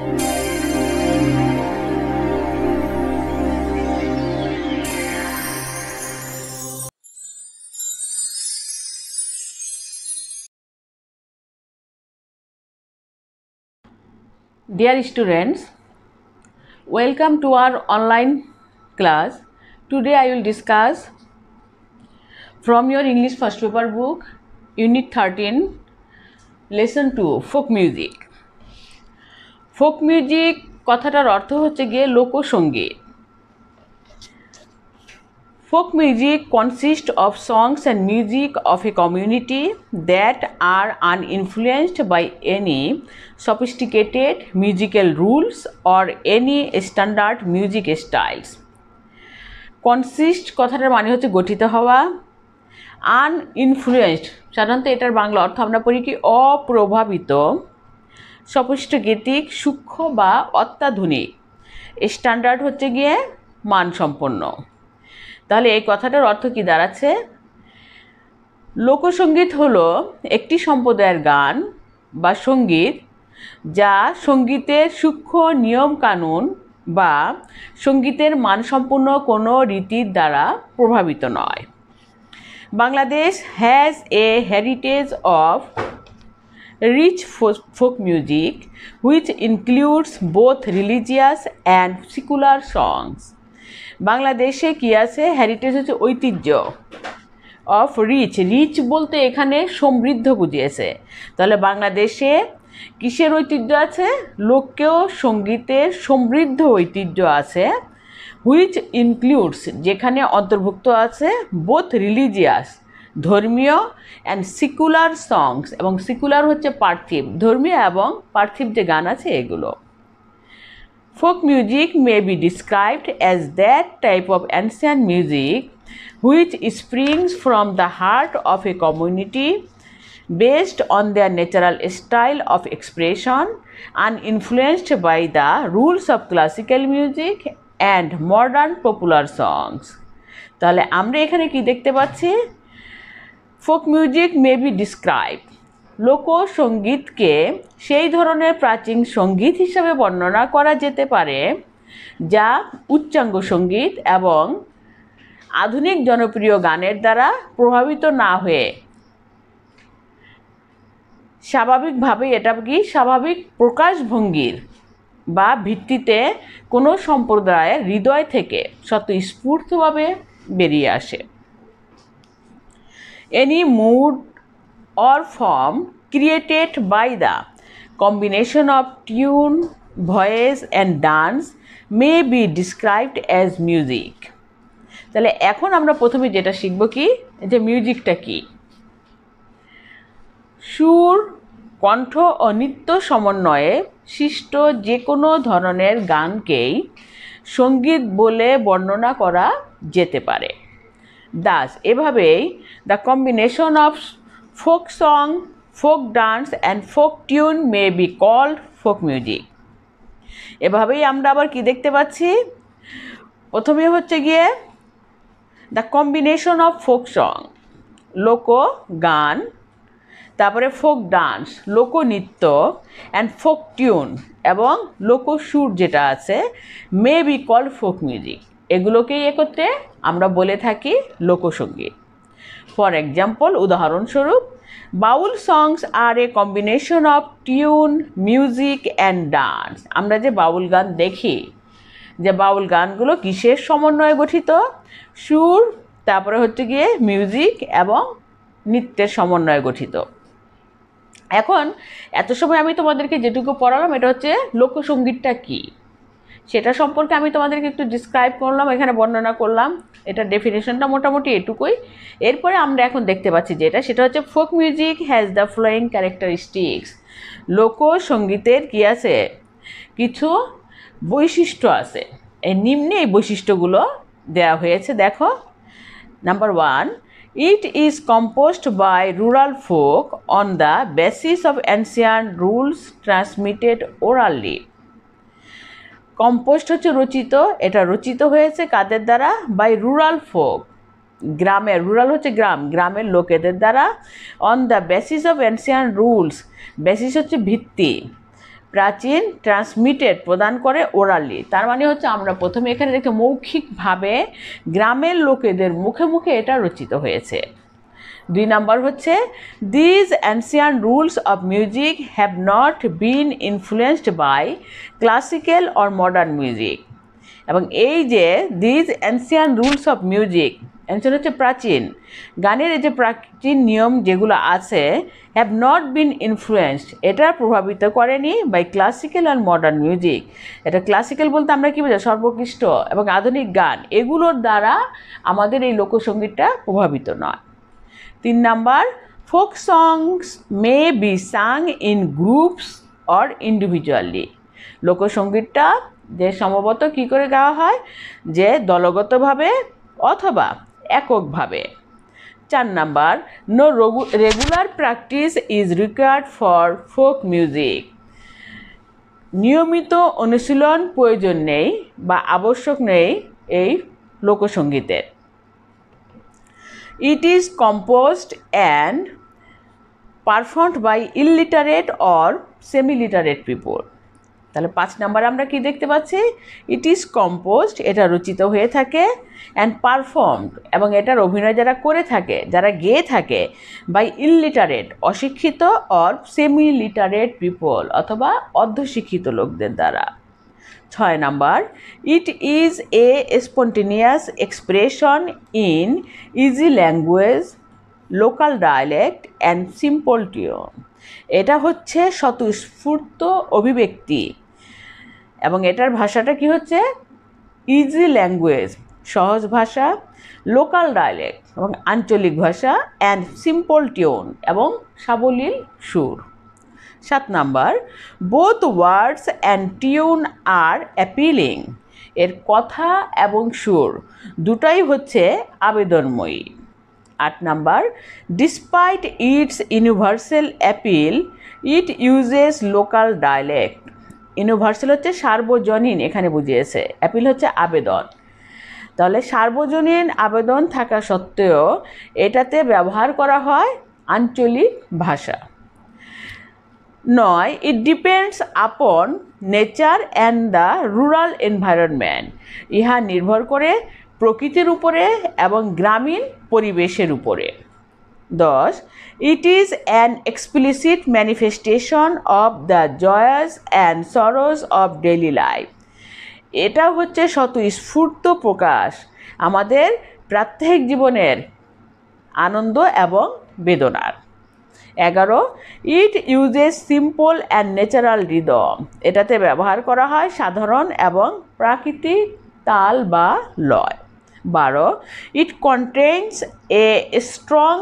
Dear students, welcome to our online class. Today I will discuss from your English first paper book, Unit 13, Lesson 2, Folk Music. Folk music কথাটার অর্থ হচ্ছে গিয়ে লোকসঙ্গীত। Folk music consists of songs and music of a community that are uninfluenced by any sophisticated musical rules or any standard music styles. Consist কথাটার মানে হচ্ছে গঠিত হওয়া। Uninfluenced সাধারণত এটার বাংলা অর্থ আমরা পড়ি কি অপ্রভাবিত। সফিস্টিকেটেড সূক্ষ্ম বা অত্যাধুনিক। স্ট্যান্ডার্ড হচ্ছে গিয়ে মানসম্পন্ন। তাহলে এই কথাটার অর্থ কি দাঁড়াচ্ছে? লোকসঙ্গীত হলো একটি সম্প্রদায়ের গান বা সঙ্গীত যা সঙ্গীতের সূক্ষ্ম নিয়ম কানুন বা সঙ্গীতের মানসম্পন্ন কোনো রীতির দ্বারা প্রভাবিত নয়। Bangladesh has a heritage of rich folk music which includes both religious and secular songs. বাংলাদেশে কি আছে? হেরিটেজ হচ্ছে ঐতিহ্য অফ রিচ বলতে এখানে সমৃদ্ধ বুঝিয়েছে। তাহলে বাংলাদেশে কিসের ঐতিহ্য আছে? লোককেও সঙ্গীতের সমৃদ্ধ ঐতিহ্য আছে। হুইচ ইনক্লুডস যেখানে অন্তর্ভুক্ত আছে বোথ রিলিজিয়াস ধর্মীয় অ্যান্ড সিকুলার সংস, এবং সিকুলার হচ্ছে পার্থিব, ধর্মীয় এবং পার্থিব যে গান আছে এগুলো। Folk music may be described as that type of ancient music which springs from the heart of a community based on their natural style of expression, uninfluenced by the rules of classical music and modern popular songs. তাহলে আমরা এখানে কি দেখতে পাচ্ছি? Folk music may be describe, লোকসঙ্গীতকে সেই ধরনের প্রাচীন সঙ্গীত হিসাবে বর্ণনা করা যেতে পারে যা উচ্চাঙ্গ সঙ্গীত এবং আধুনিক জনপ্রিয় গানের দ্বারা প্রভাবিত না হয়ে স্বাভাবিকভাবে এটা কি স্বাভাবিক প্রকাশভঙ্গির বা ভিত্তিতে কোনো সম্প্রদায়ের হৃদয় থেকে স্বতঃস্ফূর্তভাবে বেরিয়ে আসে। Any mood or form created by the combination of tune, voice and dance may be described as music. তাহলে এখন আমরা প্রথমে যেটা শিখব কি, যে মিউজিকটা কি। সুর, কণ্ঠ ও নৃত্য সমন্বয়ে সৃষ্ট যে কোনো ধরনের গানকেই সঙ্গীত বলে বর্ণনা করা যেতে পারে। দাস এভাবেই the combination of folk song, folk dance and folk tune may be called folk music. এভাবেই আমরা আবার কি দেখতে পাচ্ছি? প্রথমে হচ্ছে গিয়ে the combination of folk song, লোক গান, তারপরে ফোক ডান্স লোকনৃত্য, অ্যান্ড ফোক টিউন এবং লোকসুর যেটা আছে may be called folk music. এগুলোকেই একত্রে আমরা বলে থাকি লোকসঙ্গীত। ফর এক্সাম্পল, উদাহরণস্বরূপ, Baul songs are a combination of tune, music and dance. আমরা যে বাউল গান দেখি, যে বাউল গানগুলো কিসের সমন্বয়ে গঠিত? সুর, তারপরে হচ্ছে গিয়ে মিউজিক এবং নৃত্যের সমন্বয়ে গঠিত। এখন এত সময় আমি তোমাদেরকে যেটুকু পড়ালাম এটা হচ্ছে লোকসঙ্গীতটা কী সেটা সম্পর্কে আমি তোমাদেরকে একটু ডিসক্রাইব করলাম, এখানে বর্ণনা করলাম। এটা ডেফিনেশনটা মোটামুটি এটুকুই। এরপরে আমরা এখন দেখতে পাচ্ছি সেটা হচ্ছে folk music has the following characteristics. লোকসঙ্গীতের কী আছে? কিছু বৈশিষ্ট্য আছে। এই নিম্নে এই বৈশিষ্ট্যগুলো দেওয়া হয়েছে, দেখো। Number 1, it is composed by rural folk on the basis of ancient rules transmitted orally. Composed হচ্ছে রচিত, এটা রচিত হয়েছে কাদের দ্বারা? বাই রুরাল ফোক, গ্রামের, রুরাল হচ্ছে গ্রাম, গ্রামের লোকেদের দ্বারা। On the basis of ancient rules, basis হচ্ছে ভিত্তি, প্রাচীন, ট্রান্সমিটেড প্রদান করে ওরালি। তার মানে হচ্ছে আমরা প্রথমে এখানে দেখে মৌখিকভাবে গ্রামের লোকেদের মুখে মুখে এটা রচিত হয়েছে। 2 নাম্বার হচ্ছে these ancient rules of music have not been influenced by classical or modern music. এবং এই যে these ancient rules of music, ancient হচ্ছে প্রাচীন, গানের এই যে প্রাচীন নিয়ম যেগুলো আছে, হ্যাভ নট বিন ইনফ্লুয়েন্সড, এটা প্রভাবিত করেনি বাই ক্লাসিক্যাল আর মডার্ন মিউজিক। এটা ক্লাসিক্যাল বলতে আমরা কী বোঝাই, সর্বোৎকৃষ্ট এবং আধুনিক গান, এগুলোর দ্বারা আমাদের এই লোকসঙ্গীতটা প্রভাবিত নয়। 3 number folk songs may be sung in groups or individually. লোকসঙ্গীতটা যে সম্ভবত কী করে গাওয়া হয়, যে দলগতভাবে অথবা এককভাবে। 4 number no regular practice is required for folk music. নিয়মিত অনুশীলন প্রয়োজন নেই বা আবশ্যক নেই এই লোকসঙ্গীতের। It is composed and performed by illiterate or semi-literate people. তাহলে 5 নাম্বার আমরা কি দেখতে পাচ্ছি, ইট ইজ কম্পোজড, এটা রচিত হয়ে থাকে, অ্যান্ড পারফর্মড, এবং এটার অভিনয় যারা করে থাকে, যারা গেয়ে থাকে, বাই ইললিটারেট অশিক্ষিত, অর সেমি লিটারেট পিপল অথবা অর্ধশিক্ষিত লোকদের দ্বারা। 6 number it is a spontaneous expression in easy language, local dialect and simple tune. এটা হচ্ছে স্বতঃস্ফূর্ত অভিব্যক্তি, এবং এটার ভাষাটা কি হচ্ছে ইজি ল্যাঙ্গুয়েজ, সহজ ভাষা, লোকাল ডায়ালেক্ট এবং আঞ্চলিক ভাষা, অ্যান্ড সিম্পল টিউন এবং সাবলীল সুর। 7 number both words and tune are appealing. এর কথা এবং সুর দুটাই হচ্ছে আবেদনময়ী। 8 number despite its universal appeal it uses local dialect. Universal হচ্ছে সার্বজনীন, এখানে বুঝিয়েছে, অ্যাপিল হচ্ছে আবেদন। তাহলে সার্বজনীন আবেদন থাকা সত্ত্বেও এটাতে ব্যবহার করা হয় আঞ্চলিক ভাষা। 9 it depends upon nature and the rural environment. ইহা নির্ভর করে প্রকৃতির উপরে এবং গ্রামীণ পরিবেশের উপরে। 10 it is an explicit manifestation of the জয়াস and Saroj of daily life. এটা হচ্ছে স্বতঃস্ফূর্ত প্রকাশ আমাদের প্রাত্যহিক জীবনের আনন্দ এবং বেদনার। 11 it uses simple and natural rhythm. এটাতে ব্যবহার করা হয় সাধারণ এবং প্রাকৃতিক তাল বা লয়। 12 it contains a strong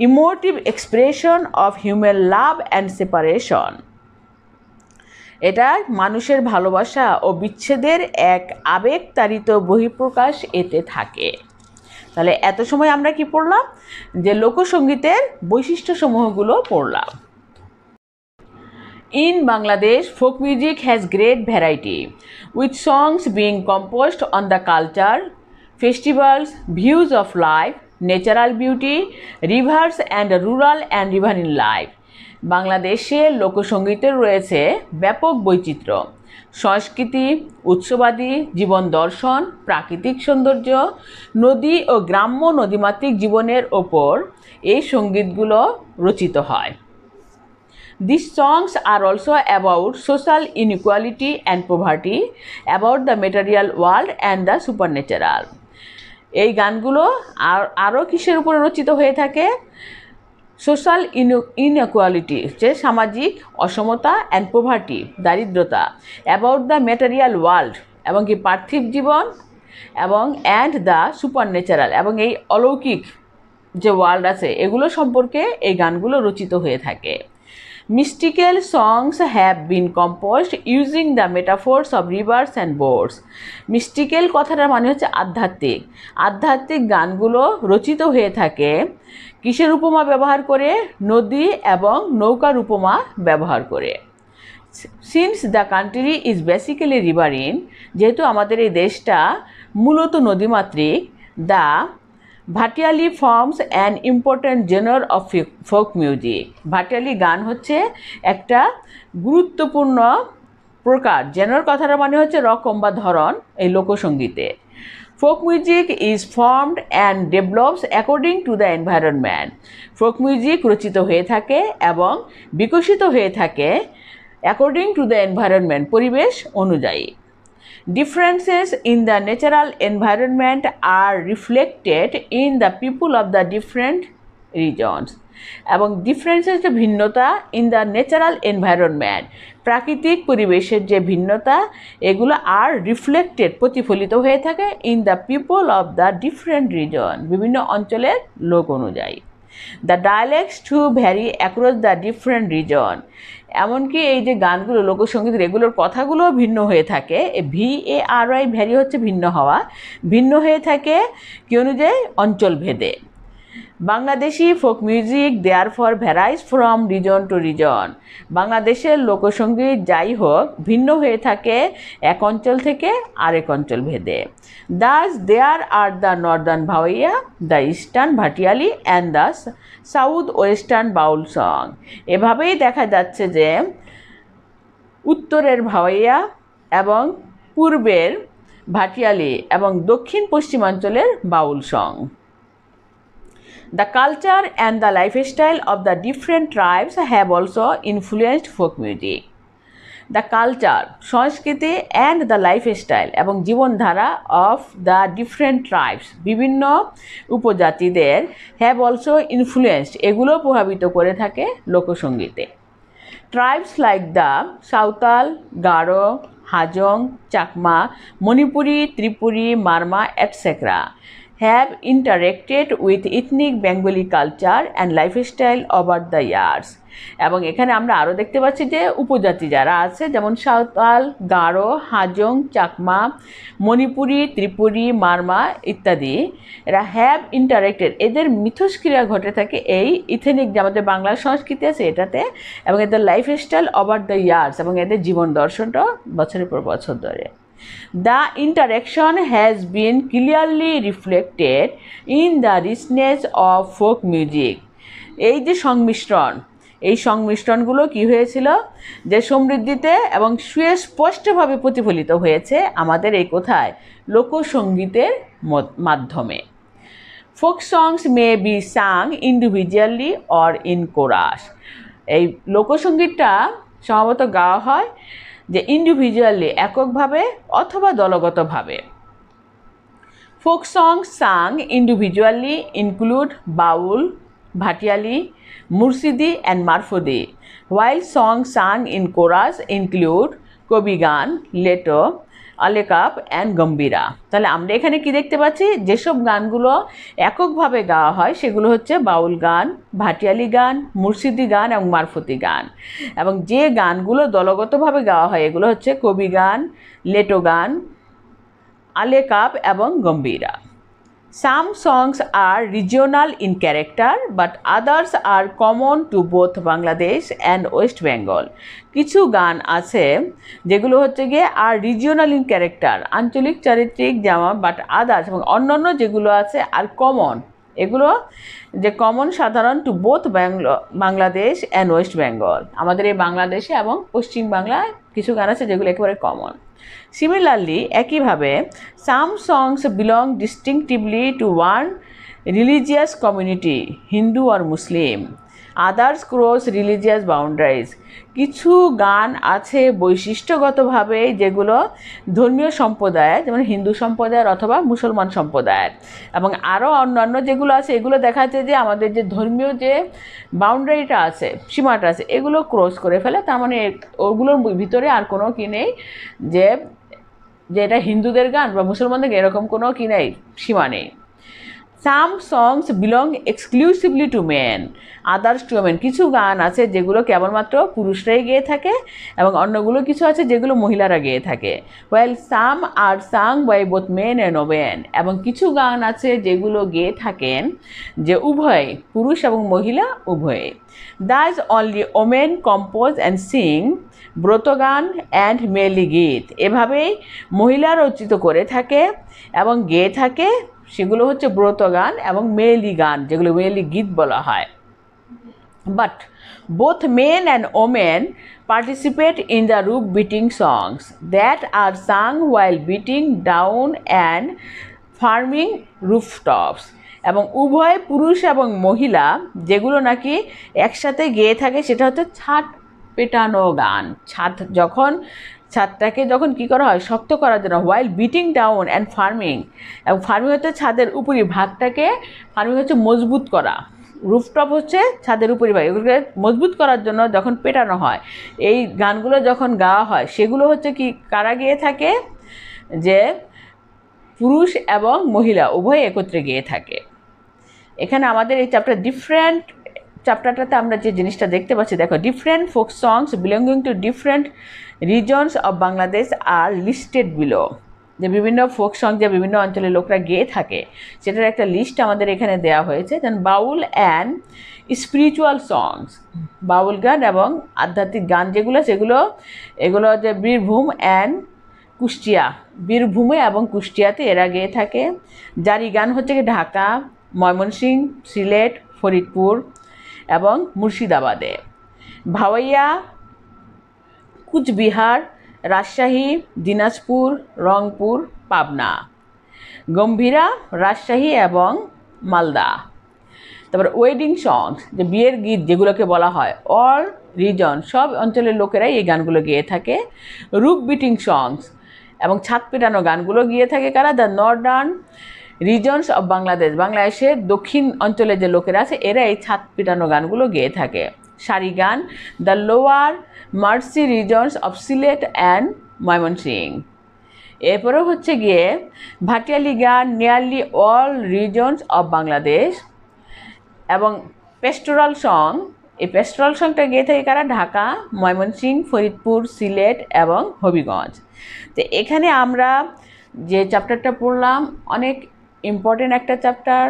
emotive expression of human love and separation. এটা মানুষের ভালোবাসা ও বিচ্ছেদের এক আবেগতাড়িত বহিঃপ্রকাশ এতে থাকে। তাহলে এত সময় আমরা কি পড়লাম, যে লোকসঙ্গীতের বৈশিষ্ট্যসমূহগুলো পড়লাম। In Bangladesh, folk music has great variety, with songs being composed on the culture, festivals, views of life, natural beauty, rivers and rural and riverine life. বাংলাদেশে লোকসঙ্গীতের রয়েছে ব্যাপক বৈচিত্র্য, সংস্কৃতি, উৎসবাদী জীবন দর্শন, প্রাকৃতিক সৌন্দর্য, নদী ও গ্রাম্য নদীমাতৃক জীবনের ওপর এই সঙ্গীতগুলো রচিত হয়। These songs are also about social inequality and poverty, about the material world and the supernatural. এই গানগুলো আরও কিসের উপরে রচিত হয়ে থাকে, সোশ্যাল ইনইকুয়ালিটি যে সামাজিক অসমতা, অ্যান্ড পোভার্টি দারিদ্রতা, অ্যাবাউট দ্য ম্যাটেরিয়াল ওয়ার্ল্ড এবং কি পার্থিব জীবন, এবং অ্যান্ড দ্য সুপার ন্যাচারাল এবং এই অলৌকিক যে ওয়ার্ল্ড আছে এগুলো সম্পর্কে এই গানগুলো রচিত হয়ে থাকে। Mystical songs have been composed using the metaphors of rivers and boats. Mystical কথাটার মানে হচ্ছে আধ্যাত্মিক। আধ্যাত্মিক গানগুলো রচিত হয়ে থাকে কিসের উপমা ব্যবহার করে, নদী এবং নৌকার উপমা ব্যবহার করে। Since the country is basically riverine, যেহেতু আমাদের এই দেশটা মূলত নদীমাতৃক, the Bhatiali forms an important genre of folk music. Bhatiali গান হচ্ছে একটা গুরুত্বপূর্ণ প্রকার। জেনার কথাটা মানে হচ্ছে রকম বা ধরন এই লোকসঙ্গীতে। Folk music is formed and develops according to the environment. Folk music রচিত হয়ে থাকে এবং বিকশিত হয়ে থাকে অ্যাকর্ডিং টু দ্য এনভায়রনমেন্ট, পরিবেশ অনুযায়ী। Differences in the natural environment are reflected in the people of the different regions. এবং ডিফারেন্সেস যে ভিন্নতা ইন দ্য ন্যাচারাল এনভায়রনমেন্ট, প্রাকৃতিক পরিবেশের যে ভিন্নতা, এগুলো আর রিফ্লেক্টেড প্রতিফলিত হয়ে থাকে in the people of the different region, বিভিন্ন অঞ্চলের লোক অনুযায়ী। The dialects to vary across the different region. এমনকি এই যে গানগুলো লোকসঙ্গীতের এগুলোর কথাগুলো ভিন্ন হয়ে থাকে। VARY ভ্যারি হচ্ছে ভিন্ন হওয়া, ভিন্ন হয়ে থাকে কি অনুযায়ী? অঞ্চল ভেদে। Bangladeshi folk music therefore ভ্যারাইজ from reason to reason. বাংলাদেশের লোকসঙ্গীত যাই হোক ভিন্ন হয়ে থাকে এক অঞ্চল থেকে আরেক অঞ্চল ভেদে। Thus there are the northern Bhawaiya, the eastern Bhatiali and the south western Baul song. এভাবেই দেখা যাচ্ছে যে উত্তরের ভাওয়াইয়া এবং পূর্বের ভাটিয়ালি এবং দক্ষিণ পশ্চিমাঞ্চলের বাউল song. The culture and the lifestyle of the different tribes have also influenced folk music. The culture, সংস্কৃতি and the lifestyle এবং জীবনধারা of the different tribes, বিভিন্ন উপজাতিদের have also influenced, এগুলো প্রভাবিত করে থাকে লোকসঙ্গীতে। Tribes like the Santhal, Garo, Hajong, Chakma, Manipuri, Tripuri, Marma, etc. have interacted with ethnic Bengali culture and lifestyle over the years. এবং এখানে আমরা আরও দেখতে পাচ্ছি যে উপজাতি যারা আছে, যেমন সাঁওতাল, গারো, হাজং, চাকমা, মণিপুরি, ত্রিপুরি, মারমা ইত্যাদি, এরা হ্যাভ ইন্টারেক্টেড, এদের মিথস্ক্রিয়া ঘটে থাকে এই ইথেনিক যে আমাদের বাংলা সংস্কৃতি আছে এটাতে, এবং এদের লাইফস্টাইল ওভার দ্য ইয়ার্স, এবং এদের জীবন দর্শনটাও বছরের পর বছর ধরে। The interaction has been clearly reflected in the richness of folk music. এই যে সংমিশ্রণ, এই সংমিশ্রণগুলো কি হয়েছিল যে সমৃদ্ধিতে এবং সুস্পষ্টভাবে প্রতিফলিত হয়েছে আমাদের এই কোথায়? লোকসঙ্গীতের মাধ্যমে। Folk songs may be Tsang individually or in chorus. এই লোকসঙ্গীতটা সম্ভবত গাওয়া হয় যে ইন্ডিভিজুয়ালি এককভাবে অথবা দলগতভাবে। Folk songs sung individually include Baul, Bhatiali, Murshidi and Marfati, while songs sung in chorus include কবি গান, লেটো, আলেকাপ অ্যান্ড গম্ভীরা। তাহলে আমরা এখানে কি দেখতে পাচ্ছি? যেসব গানগুলো এককভাবে গাওয়া হয় সেগুলো হচ্ছে বাউল গান, ভাটিয়ালি গান, মুর্শিদি গান এবং মারফতি গান। এবং যে গানগুলো দলগতভাবে গাওয়া হয় এগুলো হচ্ছে কবি গান, লেটো গান, আলেকাপ এবং Gambhira. Some songs are regional in character, but others are common to both Bangladesh and West Bengal. কিছু গান আছে যেগুলো হচ্ছে গিয়ে আর রিজিওনাল ইন ক্যারেক্টার, আঞ্চলিক চারিত্রিক, যেমন বাট আদার্স, এবং অন্যান্য যেগুলো আছে আর কমন, এগুলো যে কমন সাধারণ to both Bangladesh and West Bengal, আমাদের এই বাংলাদেশে এবং পশ্চিম বাংলায় কিছু গান আছে যেগুলো একেবারে কমন। সিমিলারলি একইভাবে some songs belong distinctively to one religious community, Hindu or Muslim, others cross religious boundaries. কিছু গান আছে বৈশিষ্ট্যগতভাবে যেগুলো ধর্মীয় সম্প্রদায়ের, যেমন হিন্দু সম্প্রদায়ের অথবা মুসলমান সম্প্রদায়ের, এবং আরও অন্যান্য যেগুলো আছে এগুলো দেখা যাচ্ছে যে আমাদের যে ধর্মীয় যে বাউন্ডারিটা আছে, সীমাটা আছে, এগুলো ক্রস করে ফেলে। তার মানে ওগুলোর ভিতরে আর কোনো কি নেই যে এটা হিন্দুদের গান বা মুসলমানদের এরকম কোনো কি নেই, সীমা নেই। Some songs belong exclusively to men, others to women. কিছু গান আছে যেগুলো কেবলমাত্র পুরুষরাই গেয়ে থাকে এবং অন্যগুলো কিছু আছে যেগুলো মহিলারা গেয়ে থাকে। Well some are sung by both men and women. এবং কিছু গান আছে যেগুলো গেয়ে থাকেন যে উভয় পুরুষ এবং মহিলা উভয়ে। Thus only women compose and sing bratagan and meyeli geet. এভাবেই মহিলা রচিত করে থাকে এবং গেয়ে থাকে সেগুলো হচ্ছে ব্রত গান এবং মেয়েলি গান, যেগুলো মেয়েলি গীত বলা হয়। But both men and women participate in the roof beating songs that are sung while beating down and farming rooftops. এবং উভয় পুরুষ এবং মহিলা যেগুলো নাকি একসাথে গেয়ে থাকে সেটা হচ্ছে ছাদ পেটানো গান। ছাদটাকে যখন কী করা হয়, শক্ত করার জন্য, while beating down and farming, এবং ফার্মিং হচ্ছে ছাদের উপরি ভাগটাকে, ফার্মিং হচ্ছে মজবুত করা, রুফটপ হচ্ছে ছাদের উপরিভাগ, এগুলোকে মজবুত করার জন্য যখন পেটানো হয়, এই গানগুলো যখন গাওয়া হয় সেগুলো হচ্ছে কি কারা গেয়ে থাকে, যে পুরুষ এবং মহিলা উভয় একত্রে গেয়ে থাকে। এখানে আমাদের এই চ্যাপ্টারটাতে আমরা যে জিনিসটা দেখতে পাচ্ছি, দেখো, different folk songs belonging to different regions of Bangladesh are listed below. যে বিভিন্ন ফোক সং যে বিভিন্ন অঞ্চলের লোকরা গেয়ে থাকে সেটার একটা লিস্ট আমাদের এখানে দেওয়া হয়েছে। যেন বাউল অ্যান্ড স্পিরিচুয়াল সংস, বাউল গান এবং আধ্যাত্মিক গান এগুলো যে বীরভূম অ্যান্ড কুষ্টিয়া, বীরভূমে এবং কুষ্টিয়াতে এরা গেয়ে থাকে। জারি গান হচ্ছে কি ঢাকা, ময়মনসিংহ, সিলেট, ফরিদপুর এবং মুর্শিদাবাদে। ভাওয়াইয়া কুচবিহার, রাজশাহী, দিনাজপুর, রংপুর, পাবনা। গম্ভীরা রাজশাহী এবং মালদা। তারপর ওয়েডিং সংস, যে বিয়ের গীত যেগুলোকে বলা হয়, অল রিজন, সব অঞ্চলের লোকেরাই এই গানগুলো গেয়ে থাকে। রুফ বিটিং সংস এবং ছাদ পেটানো গানগুলো গিয়ে থাকে কারা, the Northern reasons of Bangladesh, বাংলাদেশের দক্ষিণ অঞ্চলে যে লোকেরা আছে এরা এই ছাদ পেটানো গানগুলো গেয়ে থাকে। সারি গান, the lower marshy regions of Sylhet and Mymensingh. এরপরেও হচ্ছে গিয়ে ভাটিয়ালি গান, nearly all regions of Bangladesh. এবং পেস্টোরাল সং, এই পেস্টোরাল সংটা গেয়ে থাকে কারা, ঢাকা, ময়মনসিংহ, ফরিদপুর, সিলেট এবং হবিগঞ্জ। তো এখানে আমরা যে চ্যাপ্টারটা পড়লাম অনেক ইম্পর্টেন্ট একটা চ্যাপ্টার,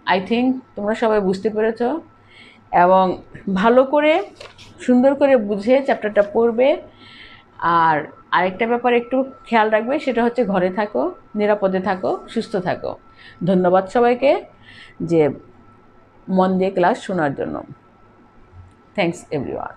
আই থিঙ্ক তোমরা সবাই বুঝতে পেরেছ, এবং ভালো করে সুন্দর করে বুঝে চ্যাপ্টারটা পড়বে। আর আরেকটা ব্যাপার একটু খেয়াল রাখবে, সেটা হচ্ছে ঘরে থাকো, নিরাপদে থাকো, সুস্থ থাকো। ধন্যবাদ সবাইকে যে মন দিয়ে ক্লাস শোনার জন্য। Thanks everyone.